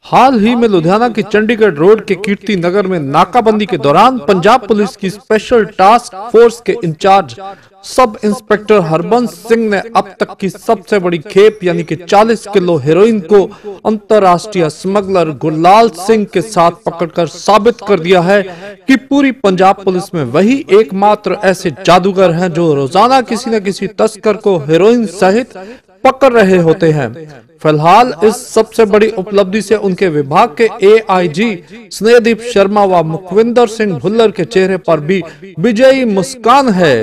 हाल ही में लुधियाना की चंडीगढ़ रोड के कीर्ति नगर में नाकाबंदी के दौरान पंजाब पुलिस की स्पेशल टास्क फोर्स के in charge sub inspector Harbans Singh ने अब तक की सबसे बड़ी खेप यानी कि 40 किलो हेरोइन को अंतर्राष्ट्रीय स्मगलर गुरलाल सिंह के साथ पकड़कर साबित कर दिया है कि पूरी पंजाब पुलिस में वही एकमात्र ऐसे जादूगर हैं जो रोजाना किसी न किसी तस्कर को हेरोइन सहित पकड़ रहे होते हैं। फिलहाल इस सबसे बड़ी उपलब्धि से उनके विभाग के एआईजी स्नेहदीप शर्मा व मुखविंदर सिंह भुल्लर के चेहरे पर भी विजयी मुस्कान है।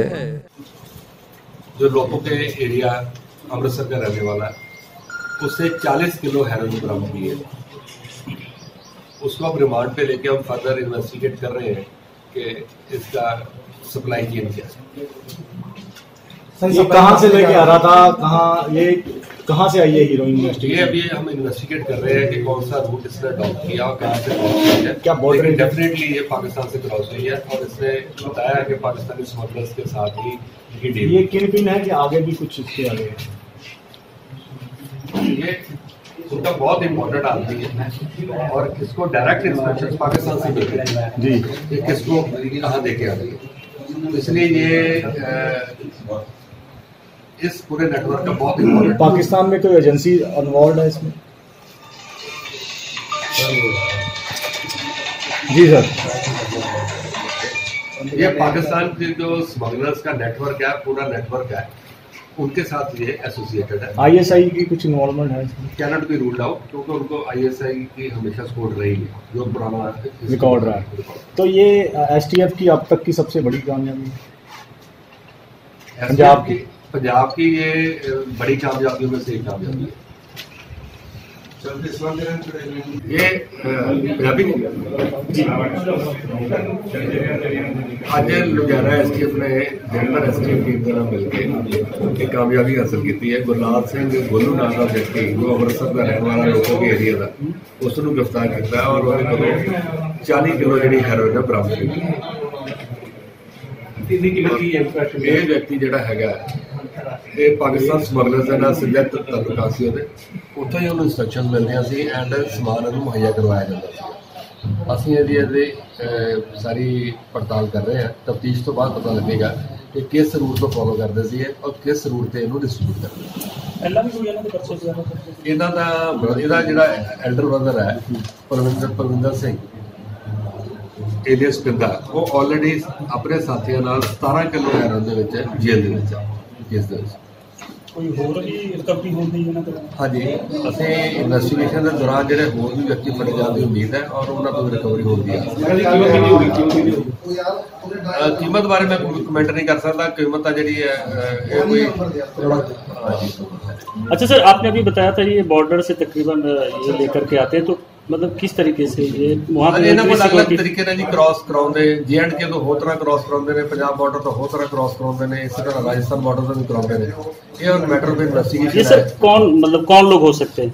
जो लोगों के एरिया अमृतसर का रहने वाला है, उससे 40 किलो हेरोइन बरामद हुई है। उसको अब रिमांड पे लेके हम फर्दर इन्वेस्टिगेट कर रहे हैं कि इसका सप्लाई चेन क्या है। ये कहाँ से लेके आ रहा था, कहाँ से आई है हीरोइन? ये अभी हम इन्वेस्टिगेट कर रहे हैं कि कौन सा रूट इसने अडॉप्ट किया और कहाँ से क्रॉस हुई है। क्या बॉर्डर? डेफिनेटली ये पाकिस्तान से क्रॉस हुई है और इसने बताया कि पाकिस्तानी स्मगलर्स के साथ ही ये किन है कि आगे भी कुछ इसके आगे है? ये उनका बहुत इम्पोर्टेंट आदमी है और इसको डायरेक्ट इंस्ट्रक्शंस पाकिस्तान से मिल रहे हैं जी कि किसको कहाँ देके आ रही है। तो इसलिए ये इस पूरे नेटवर्क का बहुत इम्पोर्टेंट। पाकिस्तान में कोई एजेंसी इन्वॉल्व है इसमें? जी सर, ये पाकिस्तान के जो स्मगलर्स का नेटवर्क है, पूरा नेटवर्क है, उनके साथ ये एसोसिएटेड है। आईएसआई की कुछ इन्वॉल्वमेंट है इसमें? कैनॉट बी रूल्ड आउट क्योंकि उनको आईएसआई की हमेशा सपोर्ट रही है, जो पुराना रिकॉर्ड रहा है। तो ये एसटीएफ की अब तक की सबसे बड़ी कामयाबी है पंजाब की ये बड़ी कामयाबियों में से एक कामयाबी है। ये पंजाबी आज लुधियाना एसटीएफ ने जनरल एसटीएफ टीम के नाम मिलकर एक कामयाबी हासिल की है। गुरलाल सिंह गोलू नाम का व्यक्ति जो अमृतसर का रहने वाला लोगों के एरिया का, उसको गिरफ्तार किया है और उन्होंने 40 किलो जी हेरोइन बरामद की। ये व्यक्ति जोड़ा है ये पाकिस्तान ਸਮਗਲਰਸ ਦੇ ਨਾਲ ਸਿੱਧਾ ਤਾਲੁਕਾਤ ਸੀ ਉਹਦੇ, ਉੱਥੋਂ ਹੀ ਉਹਨੂੰ ਇੰਸਟਰਕਸ਼ਨ ਮਿਲਦੀਆਂ ਸੀ ਐਂਡ ਸਮਾਨ ਉਹਨੂੰ ਮੁਹੱਈਆ ਕਰਵਾਇਆ ਜਾਂਦਾ ਸੀ। ਅਸੀਂ ਇਹਦੀ ਸਾਰੀ ਪੜਤਾਲ ਕਰ ਰਹੇ ਹਾਂ। ਤਫਤੀਸ਼ ਤੋਂ ਬਾਅਦ ਪਤਾ ਲੱਗੇਗਾ ਕਿ ਕਿਸ ਰੂਟ ਤੋਂ ਫੋਲੋ ਕਰਦੇ ਸੀ ਔਰ ਕਿਸ ਰੂਟ ਤੇ ਇਹਨੂੰ ਡਿਸਟ੍ਰੀਬਿਊਟ ਕਰਦੇ। ਪਹਿਲਾਂ ਵੀ ਕੋਈ ਇਹਨਾਂ ਦੇ ਪਰਚੇ ਜ਼ਿਆਦਾ ਇਹਦਾ ਜਿਹੜਾ ਐਲਡਰ ਬ੍ਰਦਰ ਹੈ ਪਰਵਿੰਦਰ ਸਿੰਘ एलियस पिंदा, वो ऑलरेडी अपने साथियों नाल 17 kilo heroin they which jail they which case दे विच। कोई होर भी रिकवरी होंदी है ना? हाँ जी, असें इन्वेस्टिगेशन के दौरान जिहड़े होर भी व्यक्ति फड़े जाने की उम्मीद है और उन्हां तों रिकवरी होंदी है। कीमत बारे मैं कोई कमेंट नहीं कर सकता। कीमत जिहड़ी है कोई। अच्छा सर, आपने अभी बताया था ये बॉर्डर से तकरीबन ये लेकर के आते हैं, तो मतलब किस तरीके से ये वहाँ पे अलग तरीके ने जी क्रॉस कराते JNK तो होर तरह क्रॉस कराते हैं, पंजाब बॉर्डर तो होर तरह क्रॉस कराते हैं, इस तरह राजस्थान बॉर्डर तो भी कराते हैं। ये और मैटर ऑफ इन्वेस्टिगेशन। ये सर कौन लोग हो सकते हैं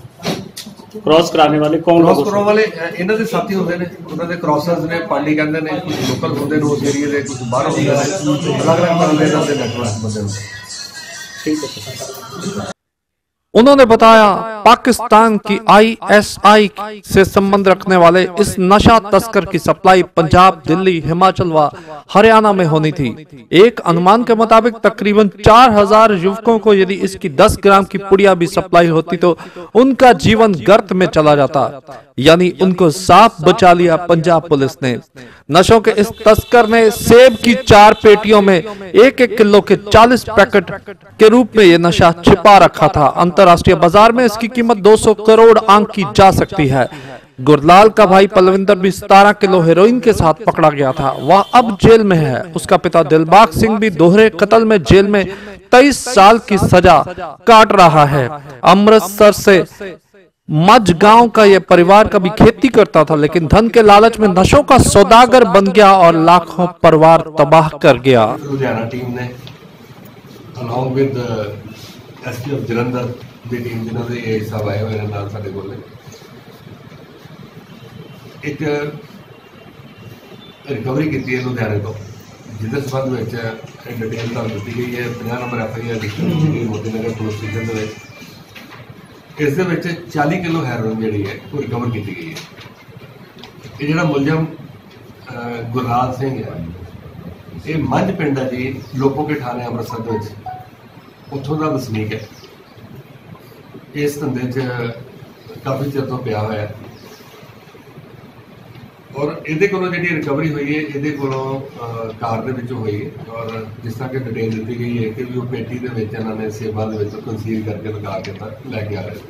क्रॉस कराने वाले? क्रॉस कराने वाले इन्हों के साथी होंगे ने, उन्होंने क्रॉसर्स ने, पांडी कहते हैं, कुछ लोकल होंगे उस एरिए के, कुछ बाहर होंगे, अलग अलग तरह के इन्होंने नेटवर्क बंदे होंगे। ठीक है। उन्होंने बताया पाकिस्तान की ISI से संबंध रखने वाले इस नशा तस्कर की सप्लाई पंजाब, दिल्ली, हिमाचल व हरियाणा में होनी थी। एक अनुमान के मुताबिक तकरीबन 4000 युवकों को यदि इसकी 10 ग्राम की पुड़िया भी सप्लाई होती तो उनका जीवन गर्त में चला जाता। यानी उनको साफ बचा लिया पंजाब पुलिस ने। नशों के इस तस्कर ने सेब की 4 पेटियों में 1-1 किलो के 40 पैकेट के रूप में यह नशा छिपा रखा था। अंतर्राष्ट्रीय बाजार में इसकी कीमत 200 करोड़ आंकी जा सकती है। गुरलाल का भाई पलविंदर भी 17 किलो हेरोइन के साथ पकड़ा गया था। वह अब जेल में है। उसका पिता दिलबाग सिंह भी दोहरे कत्ल में जेल में 23 साल की सजा काट रहा है। अमृतसर से मझगांव का यह परिवार कभी खेती करता था, लेकिन धन के लालच में नशों का सौदागर बन गया और लाखों परिवार तबाह कर गया। लुधियाना टीम ने along with SP Jalandhar the team जिन्होंने ये हिसाब आए हुए नाल साडे कोल एक रिकवरी की है लुधियाने तो, जिसके संबंध में डिटेल दी गई है। 50 नंबर FIR रजिस्टर की गई मोदी नगर पुलिस स्टेशन। ਇਸ ਦੇ ਵਿੱਚ 40 ਕਿਲੋ ਹੈਰੋਇਨ ਜਿਹੜੀ ਹੈ ਉਹ ਰਿਕਵਰ ਕੀਤੀ ਗਈ ਹੈ। ਇਹ ਜਿਹੜਾ ਮੁਲਜ਼ਮ ਗੁਰਰਾਜ ਸਿੰਘ ਹੈ, ਇਹ ਮੰਝ ਪਿੰਡ ਹੈ ਜੀ, ਲੋਪੋਕੇ ਥਾਣੇ ਅੰਮ੍ਰਿਤਸਰ ਦੇ ਵਿੱਚ, ਉੱਥੋਂ ਦਾ ਵਸਨੀਕ ਹੈ। ਇਸ ਧੰਦੇ 'ਚ ਕਾਫੀ ਚਿਰ ਤੋਂ ਪਿਆ ਹੋਇਆ ਹੈ ਔਰ ਇਹਦੇ ਕੋਲੋਂ ਜਿਹੜੀ ਰਿਕਵਰੀ ਹੋਈ ਹੈ, ਇਹਦੇ ਕੋਲੋਂ ਕਾਰ ਦੇ ਵਿੱਚੋਂ ਹੋਈ ਹੈ ਔਰ ਜਿਸ ਤਰ੍ਹਾਂ ਕਿ ਡਿਟੇਲ ਦਿੱਤੀ ਗਈ ਹੈ ਕਿ ਵੀ ਉਹ ਪੇਟੀ ਦੇ ਵਿੱਚ ਇਹਨਾਂ ਨੇ ਸੇਬਾਂ ਦੇ ਵਿੱਚ ਕੰਸੀਲ ਕਰਕੇ ਲਗਾ ਕੇ ਤਾਂ ਲੈ ਕੇ ਆ ਰਹੇ ਸੀ।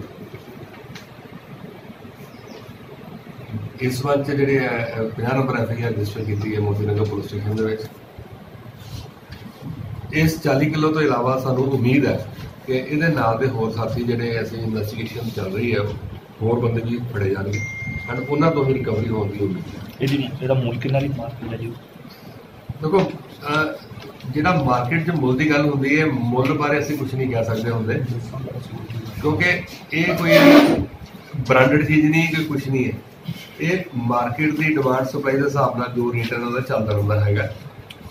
ਇਸ ਵਾਰ ਜਿਹੜੇ 50 ਨੰਬਰ FIR ਰਜਿਸਟਰ ਕੀਤੀ ਹੈ ਮੋਤੀ ਨਗਰ ਪੁਲਿਸ ਸਟੇਸ਼ਨ ਦੇ ਵਿੱਚ। ਇਸ 40 ਕਿਲੋ ਤੋਂ ਇਲਾਵਾ ਸਾਨੂੰ ਉਮੀਦ ਹੈ ਕਿ ਇਹਦੇ ਨਾਲ ਦੇ ਹੋਰ ਸਾਥੀ ਜਿਹੜੇ ਅਸੀਂ ਇਨਵੈਸਟੀਗੇਸ਼ਨ ਚੱਲ ਰਹੀ ਹੈ, ਹੋਰ ਬੰਦੇ ਵੀ ਫੜੇ ਜਾਣਗੇ ਐਂਡ ਉਹਨਾਂ ਤੋਂ ਵੀ ਰਿਕਵਰੀ ਹੋਣ ਦੀ ਉਮੀਦ ਹੈ। ਇਹਦੀ ਜਿਹੜਾ ਮੁੱਲ ਕਿੰਨਾ ਦੀ ਮਾਰਕੀਟ ਹੈ ਜੀ? ਦੇਖੋ ਜਿਹੜਾ ਮਾਰਕੀਟ 'ਚ ਮੁੱਲ ਦੀ ਗੱਲ ਹੁੰਦੀ ਹੈ, ਮੁੱਲ ਬਾਰੇ ਅਸੀਂ ਕੁਝ ਨਹੀਂ ਕਹਿ ਸਕਦੇ ਹੁੰਦੇ ਕਿਉਂਕਿ ਇਹ ਕੋਈ ਬ੍ਰਾਂਡਡ ਚੀਜ਼ ਨਹੀਂ, ਕੋਈ ਕੁਝ ਨਹੀਂ ਹੈ। ਇਹ ਮਾਰਕੀਟ ਦੀ ਡਿਮਾਂਡ ਸਪਲਾਈ ਦੇ ਹਿਸਾਬ ਨਾਲ ਜੋ ਰੇਟ ਇਹਨਾਂ ਦਾ ਚੱਲਦਾ ਰਹਿੰਦਾ ਹੈਗਾ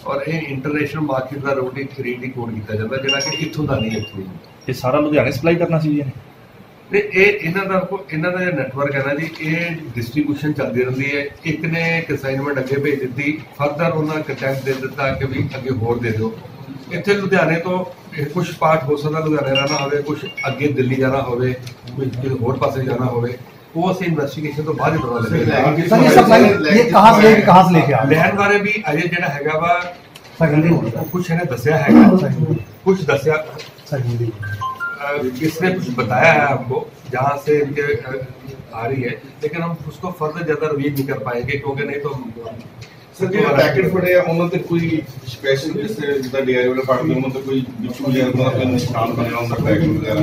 ਔਰ ਇਹ ਇੰਟਰਨੈਸ਼ਨਲ ਮਾਰਕੀਟ ਦਾ ਰੇਟ ਹੀ ਕੋਡ ਕੀਤਾ ਜਾਂਦਾ ਜਿਹੜਾ ਕਿ ਇੱਥੋਂ ਦਾ ਨਹੀਂ। ਇੱਥੋਂ ਇਹ ਸਾਰਾ ਲੁਧਿਆਣੇ ਸਪਲਾਈ ਕਰਨਾ ਸੀ ਜੀ? ਤੇ ਇਹ ਇਹਨਾਂ ਦਾ ਜਿਹੜਾ ਨੈਟਵਰਕ ਹੈ ਨਾ ਜੀ, ਇਹ ਡਿਸਟ੍ਰੀਬਿਊਸ਼ਨ ਚੱਲਦੀ ਰਹਿੰਦੀ ਹੈ। ਇੱਕ ਨੇ ਕੰਸਾਈਨਮੈਂਟ ਅੱਗੇ ਭੇਜ ਦਿੱਤੀ, ਫਰਦਰ ਉਹਨਾਂ ਕੰਟੈਕਟ ਦੇ ਦਿੱਤਾ ਕਿ ਵੀ ਅੱਗੇ ਹੋਰ ਦੇ ਦਿਓ। ਇੱਥੇ ਲੁਧਿਆਣੇ ਤੋਂ ਕੁਝ ਪਾਰਟ ਹੋ ਸਕਦਾ ਲੁਧਿਆਣੇ ਰਹਿਣਾ ਹੋਵੇ, ਕੁਝ ਅੱਗੇ ਦਿੱਲੀ ਜਾਣਾ ਹੋਵੇ, ਕੁਝ ਕਿਸੇ ਹੋਰ ਪਾਸੇ ਜਾਣਾ ਹੋਵੇ, वो ਅਸੀਂ ਇਨਵੈਸਟੀਗੇਸ਼ਨ ਤੋਂ ਬਾਅਦ ਹੀ ਪਤਾ ਲੱਗੇਗਾ। सर ये सप्लाई ये कहाँ से लेके आ ਲੈਣ ਬਾਰੇ ਵੀ ਅਜੇ ਜਿਹੜਾ ਹੈਗਾ ਵਾ ਕੁਝ ਇਹਨੇ ਦੱਸਿਆ ਹੈਗਾ, कुछ दसिया किसने कुछ बताया है आपको जहाँ से इनके आ रही है, लेकिन हम उसको फर्दर ज्यादा रिवील नहीं कर पाएंगे क्योंकि नहीं तो सर जो पैकेट फटे ਉਹਨਾਂ ਤੇ ਕੋਈ ਸਪੈਸ਼ਲ ਜਿਵੇਂ ਜਿੱਦਾਂ ਡੀਆਈ ਵਾਲੇ ਫੜਦੇ ਉਹਨਾਂ ਤੇ ਕੋਈ ਇਸ਼ੂ ਜਾਂ ਕੋਈ ਨਿਸ਼ਾਨ ਬਣਿਆ ਹੁੰਦਾ ਪੈਕੇਟ ਵਗੈਰਾ।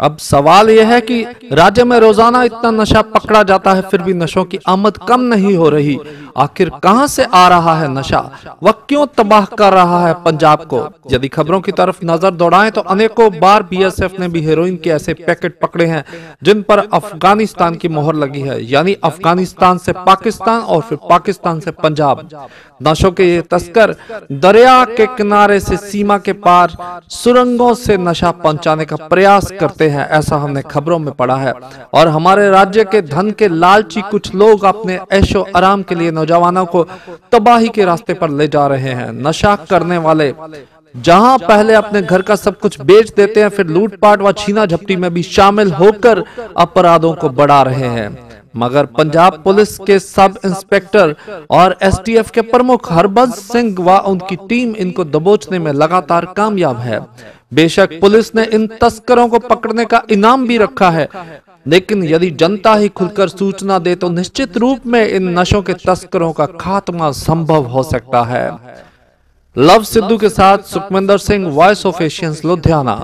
अब सवाल यह है कि राज्य में रोजाना इतना नशा पकड़ा जाता है, फिर भी नशों की आमद कम नहीं हो रही। आखिर कहां से आ रहा है नशा? वह क्यों तबाह कर रहा है पंजाब को? यदि खबरों की तरफ नजर दौड़ाएं तो अनेकों बार BSF ने भी हेरोइन के ऐसे पैकेट पकड़े हैं जिन पर अफगानिस्तान की मोहर लगी है, यानी अफगानिस्तान से पाकिस्तान और फिर पाकिस्तान से पंजाब। नशों के ये तस्कर दरिया के किनारे से सीमा के पार सुरंगों से नशा पहुंचाने का प्रयास करते हैं, ऐसा हमने खबरों में पढ़ा है। और हमारे राज्य के धन के लालची कुछ लोग अपने ऐशो आराम के लिए नौजवानों को तबाही के रास्ते पर ले जा रहे हैं। नशा करने वाले जहां पहले अपने घर का सब कुछ बेच देते हैं, फिर लूटपाट व छीना झपटी में भी शामिल होकर अपराधों को बढ़ा रहे हैं। मगर पंजाब पुलिस के सब इंस्पेक्टर और STF के प्रमुख हरबंस सिंह व उनकी टीम इनको दबोचने में लगातार कामयाब है। बेशक पुलिस ने इन तस्करों को पकड़ने का इनाम भी रखा है, लेकिन यदि जनता ही खुलकर सूचना दे तो निश्चित रूप में इन नशों के तस्करों का खात्मा संभव हो सकता है। लव सिद्धू के साथ Sukhwinder Singh, voice of Asians, Ludhiana.